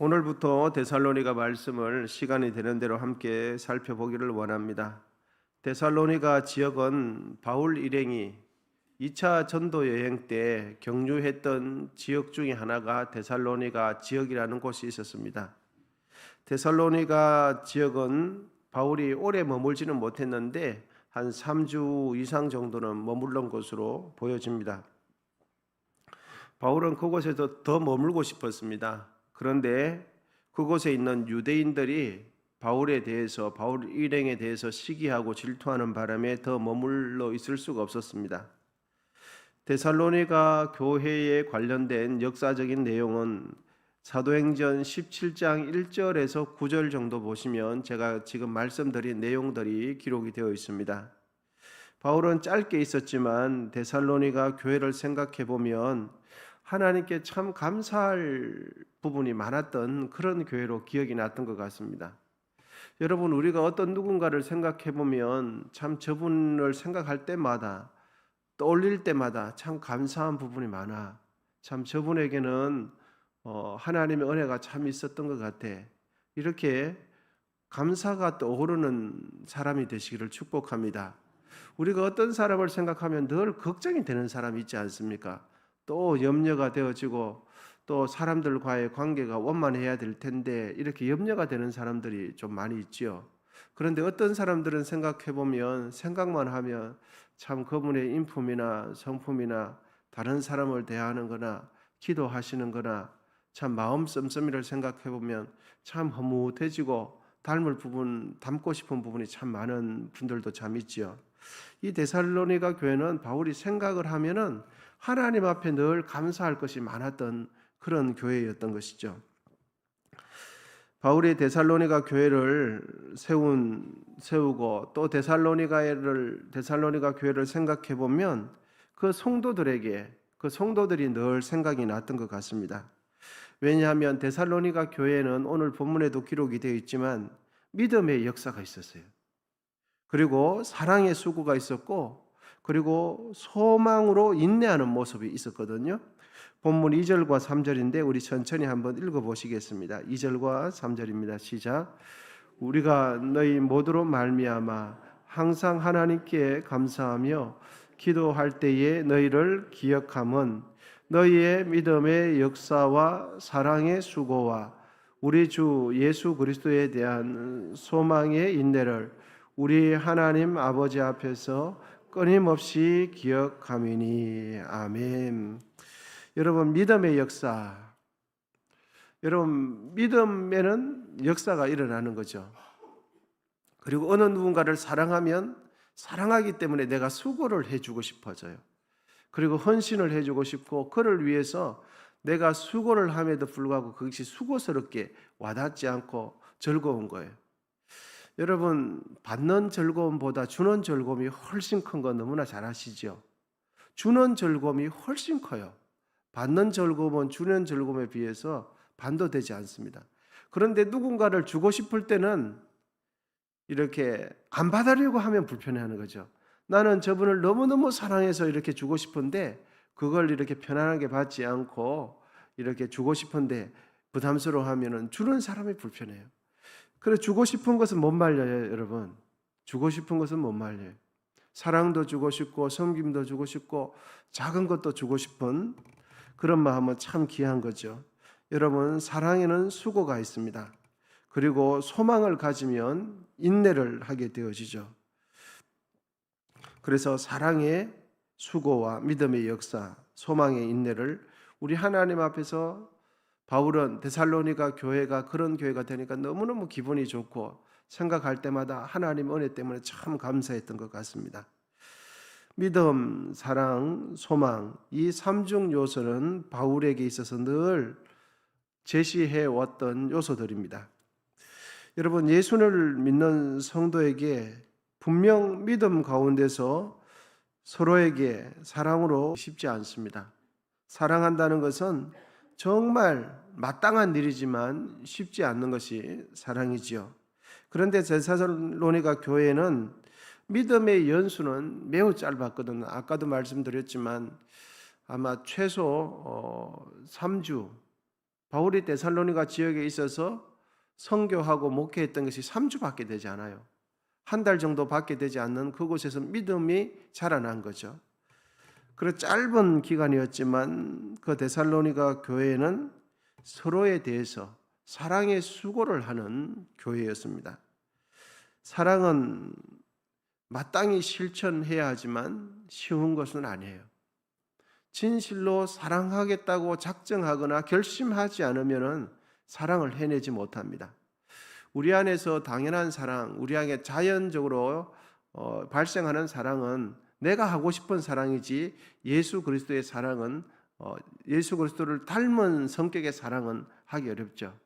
오늘부터 데살로니가 말씀을 시간이 되는 대로 함께 살펴보기를 원합니다. 데살로니가 지역은 바울 일행이 2차 전도 여행 때 경유했던 지역 중에 하나가 데살로니가 지역이라는 곳이 있었습니다. 데살로니가 지역은 바울이 오래 머물지는 못했는데 한 3주 이상 정도는 머물던 것으로 보여집니다. 바울은 그곳에서 더 머물고 싶었습니다. 그런데 그곳에 있는 유대인들이 바울에 대해서, 바울 일행에 대해서 시기하고 질투하는 바람에 더 머물러 있을 수가 없었습니다. 데살로니가 교회에 관련된 역사적인 내용은 사도행전 17장 1절에서 9절 정도 보시면 제가 지금 말씀드린 내용들이 기록이 되어 있습니다. 바울은 짧게 있었지만 데살로니가 교회를 생각해 보면 하나님께 참 감사할 부분이 많았던 그런 교회로 기억이 났던 것 같습니다. 여러분, 우리가 어떤 누군가를 생각해 보면 참 저분을 생각할 때마다, 떠올릴 때마다 참 감사한 부분이 많아. 참 저분에게는 하나님의 은혜가 참 있었던 것 같아. 이렇게 감사가 떠오르는 사람이 되시기를 축복합니다. 우리가 어떤 사람을 생각하면 늘 걱정이 되는 사람이 있지 않습니까? 또 염려가 되어지고 또 사람들과의 관계가 원만해야 될 텐데 이렇게 염려가 되는 사람들이 좀 많이 있지요. 그런데 어떤 사람들은 생각해 보면, 생각만 하면 참 그분의 인품이나 성품이나 다른 사람을 대하는 거나 기도하시는 거나 참 마음 씀씀이를 생각해 보면 참 흐뭇해지고 닮고 싶은 부분이 참 많은 분들도 참 있지요. 이 데살로니가 교회는 바울이 생각을 하면은 하나님 앞에 늘 감사할 것이 많았던 그런 교회였던 것이죠. 바울이 데살로니가 교회를 세우고 또 데살로니가 교회를 생각해 보면 그 성도들이 늘 생각이 났던 것 같습니다. 왜냐하면 데살로니가 교회는 오늘 본문에도 기록이 되어 있지만 믿음의 역사가 있었어요. 그리고 사랑의 수고가 있었고, 그리고 소망으로 인내하는 모습이 있었거든요. 본문 2절과 3절인데 우리 천천히 한번 읽어보시겠습니다. 2절과 3절입니다. 시작. 우리가 너희 모두로 말미암아 항상 하나님께 감사하며 기도할 때에 너희를 기억함은 너희의 믿음의 역사와 사랑의 수고와 우리 주 예수 그리스도에 대한 소망의 인내를 우리 하나님 아버지 앞에서 끊임없이 기억함이니. 아멘. 여러분, 믿음의 역사. 여러분, 믿음에는 역사가 일어나는 거죠. 그리고 어느 누군가를 사랑하면 사랑하기 때문에 내가 수고를 해주고 싶어져요. 그리고 헌신을 해주고 싶고 그를 위해서 내가 수고를 함에도 불구하고 그것이 수고스럽게 와닿지 않고 즐거운 거예요. 여러분, 받는 즐거움보다 주는 즐거움이 훨씬 큰 건 너무나 잘 아시죠? 주는 즐거움이 훨씬 커요. 받는 즐거움은 주는 즐거움에 비해서 반도 되지 않습니다. 그런데 누군가를 주고 싶을 때는 이렇게 안 받으려고 하면 불편해하는 거죠. 나는 저분을 너무너무 사랑해서 이렇게 주고 싶은데 그걸 이렇게 편안하게 받지 않고 이렇게 주고 싶은데 부담스러워하면 주는 사람이 불편해요. 그래, 주고 싶은 것은 못 말려요, 여러분. 주고 싶은 것은 못 말려요. 사랑도 주고 싶고 섬김도 주고 싶고 작은 것도 주고 싶은 그런 마음은 참 귀한 거죠. 여러분, 사랑에는 수고가 있습니다. 그리고 소망을 가지면 인내를 하게 되어지죠. 그래서 사랑의 수고와 믿음의 역사, 소망의 인내를 우리 하나님 앞에서 바울은 데살로니가 교회가 그런 교회가 되니까 너무너무 기분이 좋고 생각할 때마다 하나님 은혜 때문에 참 감사했던 것 같습니다. 믿음, 사랑, 소망, 이 삼중 요소는 바울에게 있어서 늘 제시해 왔던 요소들입니다. 여러분, 예수를 믿는 성도에게 분명 믿음 가운데서 서로에게 사랑으로 쉽지 않습니다. 사랑한다는 것은 정말 마땅한 일이지만 쉽지 않는 것이 사랑이지요. 그런데 데살로니가 교회는 믿음의 연수는 매우 짧았거든요. 아까도 말씀드렸지만 아마 최소 3주 바울이 데살로니가 지역에 있어서 선교하고 목회했던 것이 3주밖에 되지 않아요. 한 달 정도밖에 되지 않는 그곳에서 믿음이 자라난 거죠. 그런 짧은 기간이었지만 그 데살로니가 교회는 서로에 대해서 사랑의 수고를 하는 교회였습니다. 사랑은 마땅히 실천해야 하지만 쉬운 것은 아니에요. 진실로 사랑하겠다고 작정하거나 결심하지 않으면 사랑을 해내지 못합니다. 우리 안에서 당연한 사랑, 우리 안에 자연적으로 발생하는 사랑은 내가 하고 싶은 사랑이지, 예수 그리스도의 사랑은 예수 그리스도를 닮은 성격의 사랑은 하기 어렵죠.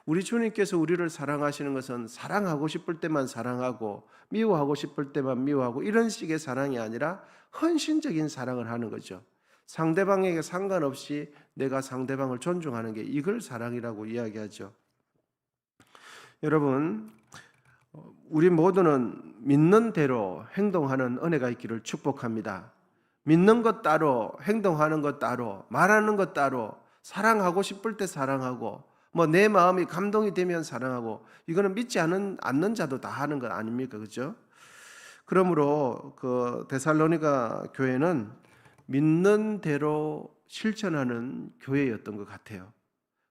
우리 주님께서 우리를 사랑하시는 것은 사랑하고 싶을 때만 사랑하고 미워하고 싶을 때만 미워하고 이런 식의 사랑이 아니라 헌신적인 사랑을 하는 거죠. 상대방에게 상관없이 내가 상대방을 존중하는 게 이걸 사랑이라고 이야기하죠. 여러분, 우리 모두는 믿는 대로 행동하는 은혜가 있기를 축복합니다. 믿는 것 따로, 행동하는 것 따로, 말하는 것 따로, 사랑하고 싶을 때 사랑하고, 내 마음이 감동이 되면 사랑하고, 이거는 믿지 않는 자도 다 하는 것 아닙니까? 그죠? 그러므로 그 데살로니가 교회는 믿는 대로 실천하는 교회였던 것 같아요.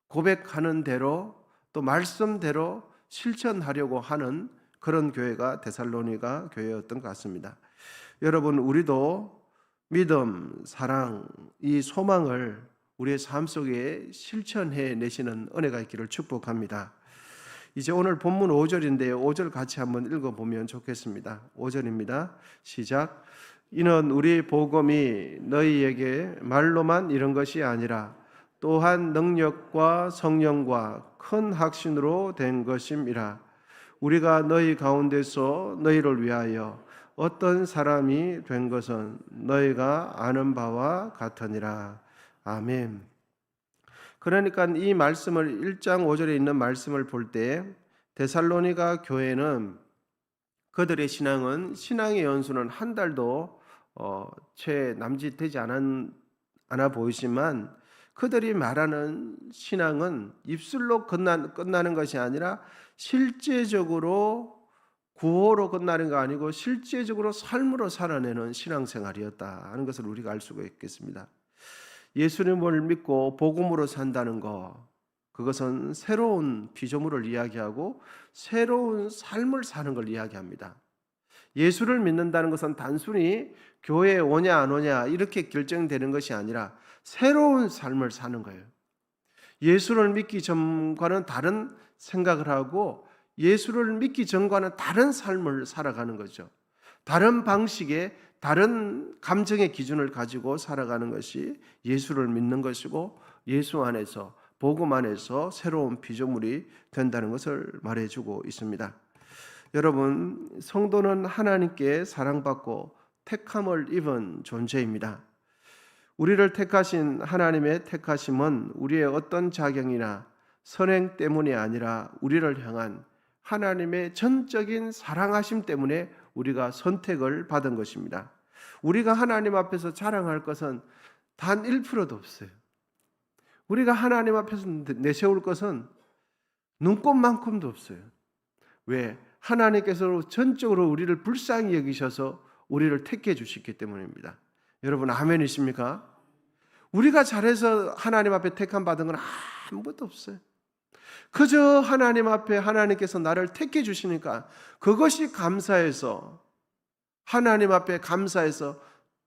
고백하는 대로 또 말씀대로 실천하려고 하는 그런 교회가 데살로니가 교회였던 것 같습니다. 여러분, 우리도 믿음, 사랑, 이 소망을 우리의 삶 속에 실천해 내시는 은혜가 있기를 축복합니다. 이제 오늘 본문 5절인데요. 5절 같이 한번 읽어보면 좋겠습니다. 5절입니다. 시작. 이는 우리 복음이 너희에게 말로만 이런 것이 아니라 또한 능력과 성령과 큰 확신으로 된 것임이라. 우리가 너희 가운데서 너희를 위하여 어떤 사람이 된 것은 너희가 아는 바와 같으니라. 아멘. 그러니까 이 말씀을 1장 5절에 있는 말씀을 볼 때 데살로니가 교회는 그들의 신앙의 연수는 한 달도 채 남짓되지 않아 보이지만 그들이 말하는 신앙은 입술로 끝나는 것이 아니라 실제적으로 구호로 끝나는 거 아니고 실제적으로 삶으로 살아내는 신앙생활이었다 하는 것을 우리가 알 수가 있겠습니다. 예수님을 믿고 복음으로 산다는 것, 그것은 새로운 피조물을 이야기하고 새로운 삶을 사는 걸 이야기합니다. 예수를 믿는다는 것은 단순히 교회에 오냐 안 오냐 이렇게 결정되는 것이 아니라 새로운 삶을 사는 거예요. 예수를 믿기 전과는 다른 생각을 하고 예수를 믿기 전과는 다른 삶을 살아가는 거죠. 다른 방식의 다른 감정의 기준을 가지고 살아가는 것이 예수를 믿는 것이고 예수 안에서 복음 안에서 새로운 피조물이 된다는 것을 말해주고 있습니다. 여러분, 성도는 하나님께 사랑받고 택함을 입은 존재입니다. 우리를 택하신 하나님의 택하심은 우리의 어떤 자경이나 선행 때문이 아니라 우리를 향한 하나님의 전적인 사랑하심 때문에 우리가 선택을 받은 것입니다. 우리가 하나님 앞에서 자랑할 것은 단 1%도 없어요. 우리가 하나님 앞에서 내세울 것은 눈꼽만큼도 없어요. 왜? 하나님께서 전적으로 우리를 불쌍히 여기셔서 우리를 택해 주셨기 때문입니다. 여러분, 아멘이십니까? 우리가 잘해서 하나님 앞에 택함 받은 건 아무것도 없어요. 그저 하나님 앞에 하나님께서 나를 택해 주시니까 그것이 감사해서 하나님 앞에 감사해서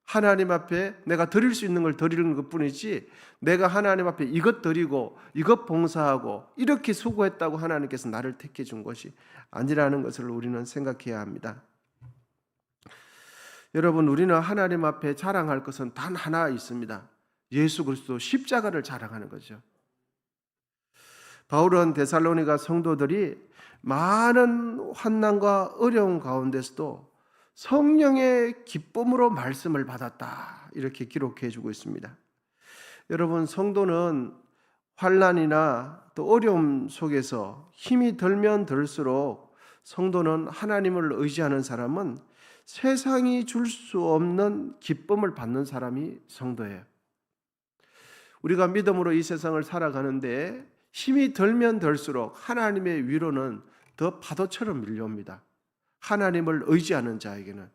하나님 앞에 내가 드릴 수 있는 걸 드리는 것뿐이지 내가 하나님 앞에 이것 드리고 이것 봉사하고 이렇게 수고했다고 하나님께서 나를 택해 준 것이 아니라는 것을 우리는 생각해야 합니다. 여러분, 우리는 하나님 앞에 자랑할 것은 단 하나 있습니다. 예수 그리스도 십자가를 자랑하는 거죠. 바울은 데살로니가 성도들이 많은 환난과 어려움 가운데서도 성령의 기쁨으로 말씀을 받았다 이렇게 기록해 주고 있습니다. 여러분, 성도는 환난이나 또 어려움 속에서 힘이 들면 들수록 성도는 하나님을 의지하는 사람은 세상이 줄 수 없는 기쁨을 받는 사람이 성도예요. 우리가 믿음으로 이 세상을 살아가는데 힘이 들면 들수록 하나님의 위로는 더 파도처럼 밀려옵니다. 하나님을 의지하는 자에게는.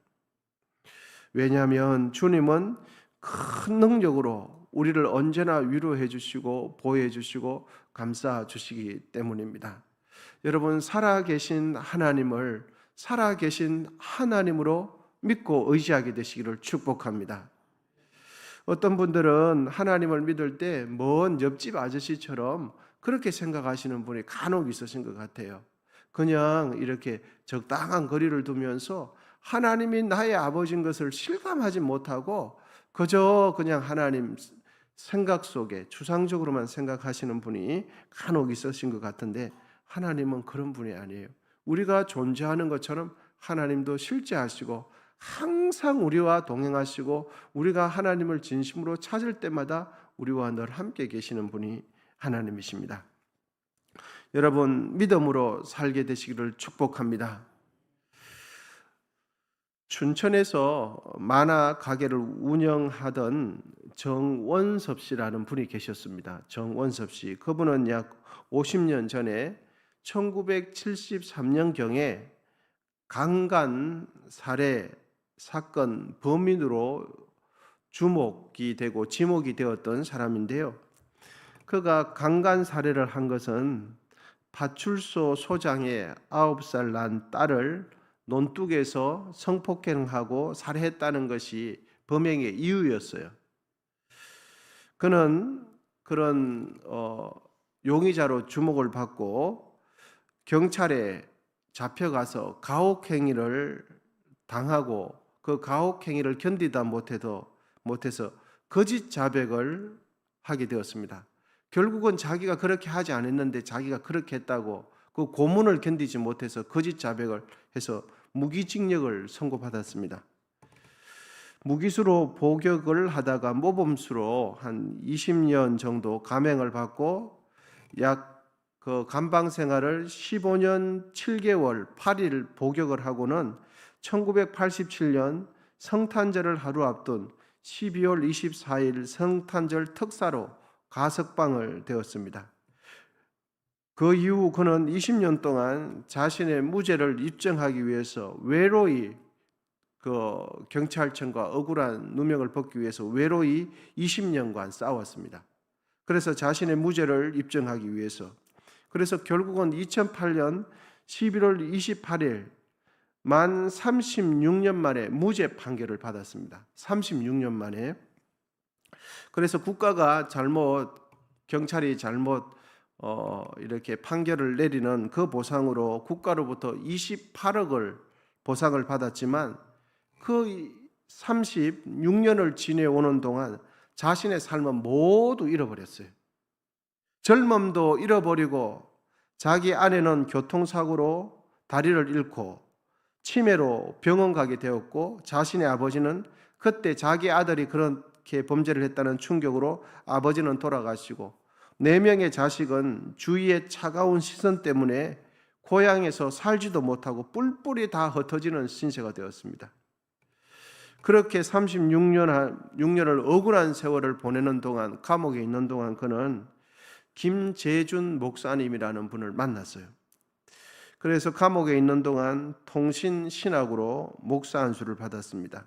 왜냐하면 주님은 큰 능력으로 우리를 언제나 위로해 주시고 보호해 주시고 감싸 주시기 때문입니다. 여러분, 살아계신 하나님을 살아계신 하나님으로 믿고 의지하게 되시기를 축복합니다. 어떤 분들은 하나님을 믿을 때 먼 옆집 아저씨처럼 그렇게 생각하시는 분이 간혹 있으신 것 같아요. 그냥 이렇게 적당한 거리를 두면서 하나님이 나의 아버지인 것을 실감하지 못하고 그저 그냥 하나님 생각 속에 추상적으로만 생각하시는 분이 간혹 있으신 것 같은데, 하나님은 그런 분이 아니에요. 우리가 존재하는 것처럼 하나님도 실제하시고 항상 우리와 동행하시고 우리가 하나님을 진심으로 찾을 때마다 우리와 늘 함께 계시는 분이 하나님이십니다. 여러분, 믿음으로 살게 되시기를 축복합니다. 춘천에서 만화 가게를 운영하던 정원섭 씨라는 분이 계셨습니다. 정원섭 씨. 그분은 약 50년 전에 1973년경에 강간 살해 사건 범인으로 주목이 되고 지목이 되었던 사람인데요. 그가 강간 살해를 한 것은 파출소 소장의 9살 난 딸을 논둑에서 성폭행하고 살해했다는 것이 범행의 이유였어요. 그는 그런 용의자로 주목을 받고 경찰에 잡혀가서 가혹행위를 당하고 그 가혹행위를 견디다 못해서 거짓 자백을 하게 되었습니다. 결국은 자기가 그렇게 하지 않았는데 자기가 그렇게 했다고 그 고문을 견디지 못해서 거짓 자백을 해서 무기징역을 선고받았습니다. 무기수로 복역을 하다가 모범수로 한 20년 정도 감형을 받고 약 그 감방 생활을 15년 7개월 8일 복역을 하고는 1987년 성탄절을 하루 앞둔 12월 24일 성탄절 특사로 가석방을 되었습니다. 그 이후 그는 20년 동안 자신의 무죄를 입증하기 위해서 외로이 그 경찰청과 억울한 누명을 벗기 위해서 외로이 20년간 싸웠습니다. 그래서 자신의 무죄를 입증하기 위해서. 그래서 결국은 2008년 11월 28일 만 36년 만에 무죄 판결을 받았습니다. 36년 만에. 그래서 국가가 경찰이 잘못 이렇게 판결을 내리는 그 보상으로 국가로부터 28억을 보상을 받았지만 그 36년을 지내오는 동안 자신의 삶은 모두 잃어버렸어요. 젊음도 잃어버리고 자기 아내는 교통사고로 다리를 잃고 치매로 병원 가게 되었고 자신의 아버지는 그때 자기 아들이 그렇게 범죄를 했다는 충격으로 아버지는 돌아가시고 4명의 자식은 주위의 차가운 시선 때문에 고향에서 살지도 못하고 뿔뿔이 다 흩어지는 신세가 되었습니다. 그렇게 36년을 억울한 세월을 보내는 동안, 감옥에 있는 동안 그는 김재준 목사님이라는 분을 만났어요. 그래서 감옥에 있는 동안 통신신학으로 목사 안수를 받았습니다.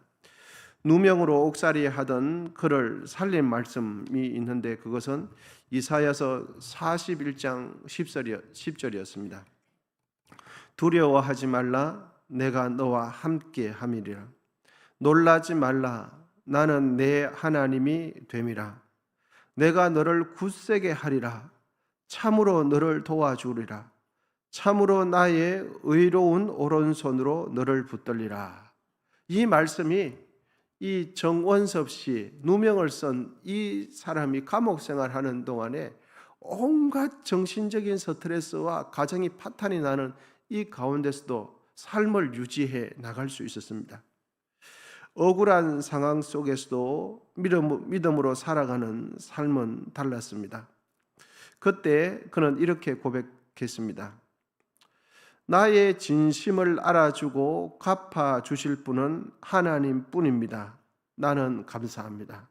누명으로 옥살이 하던 그를 살린 말씀이 있는데 그것은 이사야서 41장 10절이었습니다. 두려워하지 말라, 내가 너와 함께 함이리라. 놀라지 말라, 나는 내 하나님이 됨이라. 내가 너를 굳세게 하리라. 참으로 너를 도와주리라. 참으로 나의 의로운 오른손으로 너를 붙들리라. 이 말씀이 이 정원섭 씨, 누명을 쓴 이 사람이 감옥 생활하는 동안에 온갖 정신적인 스트레스와 가정이 파탄이 나는 이 가운데서도 삶을 유지해 나갈 수 있었습니다. 억울한 상황 속에서도 믿음으로 살아가는 삶은 달랐습니다. 그때 그는 이렇게 고백했습니다. 나의 진심을 알아주고 갚아주실 분은 하나님뿐입니다. 나는 감사합니다.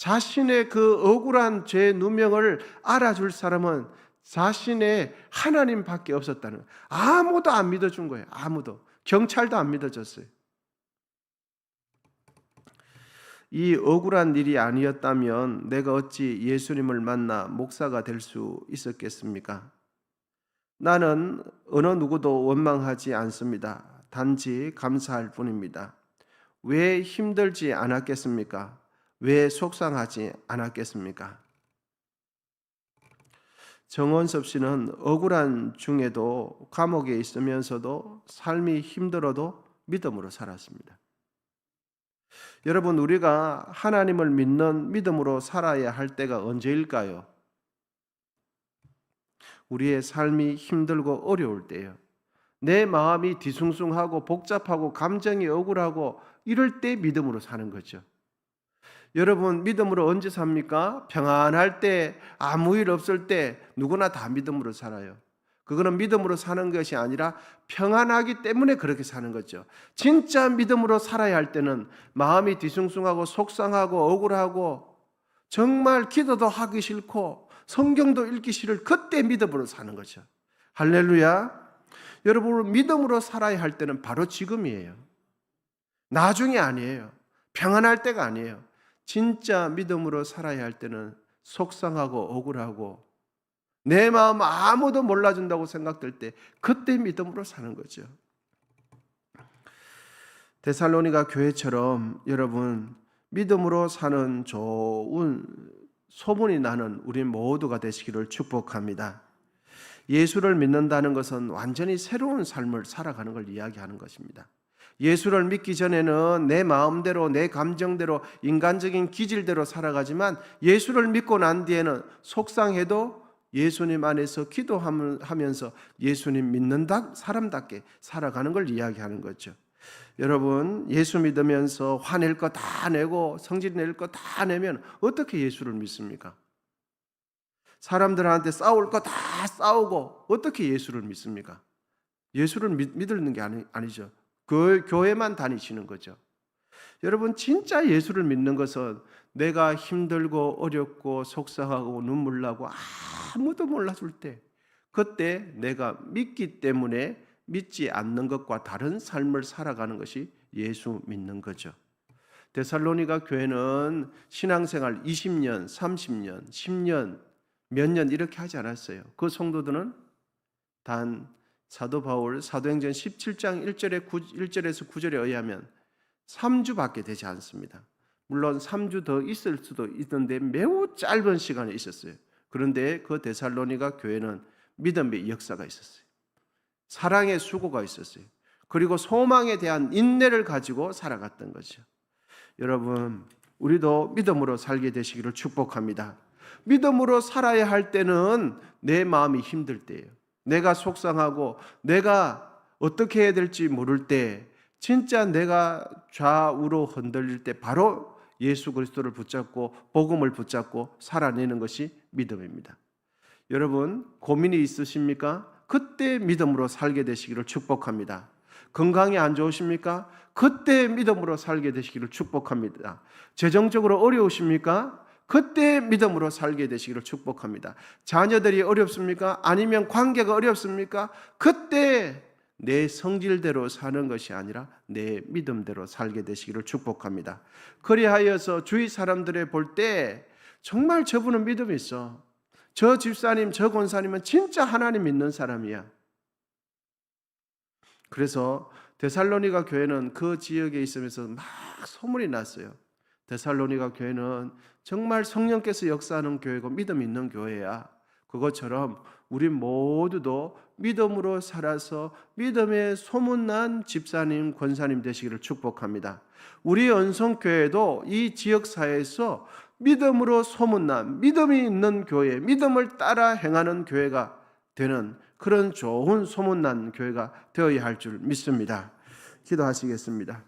자신의 그 억울한 죄 누명을 알아줄 사람은 자신의 하나님밖에 없었다는 거예요. 아무도 안 믿어준 거예요. 아무도. 경찰도 안 믿어줬어요. 이 억울한 일이 아니었다면 내가 어찌 예수님을 만나 목사가 될 수 있었겠습니까? 나는 어느 누구도 원망하지 않습니다. 단지 감사할 뿐입니다. 왜 힘들지 않았겠습니까? 왜 속상하지 않았겠습니까? 정원섭 씨는 억울한 중에도 감옥에 있으면서도 삶이 힘들어도 믿음으로 살았습니다. 여러분, 우리가 하나님을 믿는 믿음으로 살아야 할 때가 언제일까요? 우리의 삶이 힘들고 어려울 때요. 내 마음이 뒤숭숭하고 복잡하고 감정이 억울하고 이럴 때 믿음으로 사는 거죠. 여러분, 믿음으로 언제 삽니까? 평안할 때, 아무 일 없을 때 누구나 다 믿음으로 살아요. 그거는 믿음으로 사는 것이 아니라 평안하기 때문에 그렇게 사는 거죠. 진짜 믿음으로 살아야 할 때는 마음이 뒤숭숭하고 속상하고 억울하고 정말 기도도 하기 싫고 성경도 읽기 싫을 그때 믿음으로 사는 거죠. 할렐루야. 여러분, 믿음으로 살아야 할 때는 바로 지금이에요. 나중이 아니에요. 평안할 때가 아니에요. 진짜 믿음으로 살아야 할 때는 속상하고 억울하고 내 마음 아무도 몰라준다고 생각될 때 그때 믿음으로 사는 거죠. 데살로니가 교회처럼 여러분 믿음으로 사는 좋은 소문이 나는 우리 모두가 되시기를 축복합니다. 예수를 믿는다는 것은 완전히 새로운 삶을 살아가는 걸 이야기하는 것입니다. 예수를 믿기 전에는 내 마음대로 내 감정대로 인간적인 기질대로 살아가지만 예수를 믿고 난 뒤에는 속상해도 예수님 안에서 기도하면서 예수님 믿는 사람답게 살아가는 걸 이야기하는 거죠. 여러분, 예수 믿으면서 화낼 거 다 내고 성질 낼 거 다 내면 어떻게 예수를 믿습니까? 사람들한테 싸울 거 다 싸우고 어떻게 예수를 믿습니까? 예수를 믿는 게 아니죠. 교회만 다니시는 거죠. 여러분, 진짜 예수를 믿는 것은 내가 힘들고 어렵고 속상하고 눈물 나고 아무도 몰라줄 때 그때 내가 믿기 때문에 믿지 않는 것과 다른 삶을 살아가는 것이 예수 믿는 거죠. 데살로니가 교회는 신앙생활 20년, 30년, 10년, 몇 년 이렇게 하지 않았어요. 그 성도들은 단 사도 바울 사도행전 17장 1절에서 9절에 의하면 3주밖에 되지 않습니다. 물론 3주 더 있을 수도 있는데 매우 짧은 시간에 있었어요. 그런데 그 데살로니가 교회는 믿음의 역사가 있었어요. 사랑의 수고가 있었어요. 그리고 소망에 대한 인내를 가지고 살아갔던 거죠. 여러분, 우리도 믿음으로 살게 되시기를 축복합니다. 믿음으로 살아야 할 때는 내 마음이 힘들 때예요. 내가 속상하고 내가 어떻게 해야 될지 모를 때, 진짜 내가 좌우로 흔들릴 때 바로 예수 그리스도를 붙잡고 복음을 붙잡고 살아내는 것이 믿음입니다. 여러분, 고민이 있으십니까? 그때 믿음으로 살게 되시기를 축복합니다. 건강이 안 좋으십니까? 그때 믿음으로 살게 되시기를 축복합니다. 재정적으로 어려우십니까? 그때 믿음으로 살게 되시기를 축복합니다. 자녀들이 어렵습니까? 아니면 관계가 어렵습니까? 그때 내 성질대로 사는 것이 아니라 내 믿음대로 살게 되시기를 축복합니다. 그리하여서 주위 사람들이 볼 때 정말 저분은 믿음이 있어. 저 집사님, 저 권사님은 진짜 하나님 믿는 사람이야. 그래서 데살로니가 교회는 그 지역에 있으면서 막 소문이 났어요. 데살로니가 교회는 정말 성령께서 역사하는 교회고 믿음 있는 교회야. 그것처럼 우리 모두도 믿음으로 살아서 믿음에 소문난 집사님, 권사님 되시기를 축복합니다. 우리 언성교회도 이 지역사회에서 믿음으로 소문난, 믿음이 있는 교회, 믿음을 따라 행하는 교회가 되는 그런 좋은 소문난 교회가 되어야 할 줄 믿습니다. 기도하시겠습니다.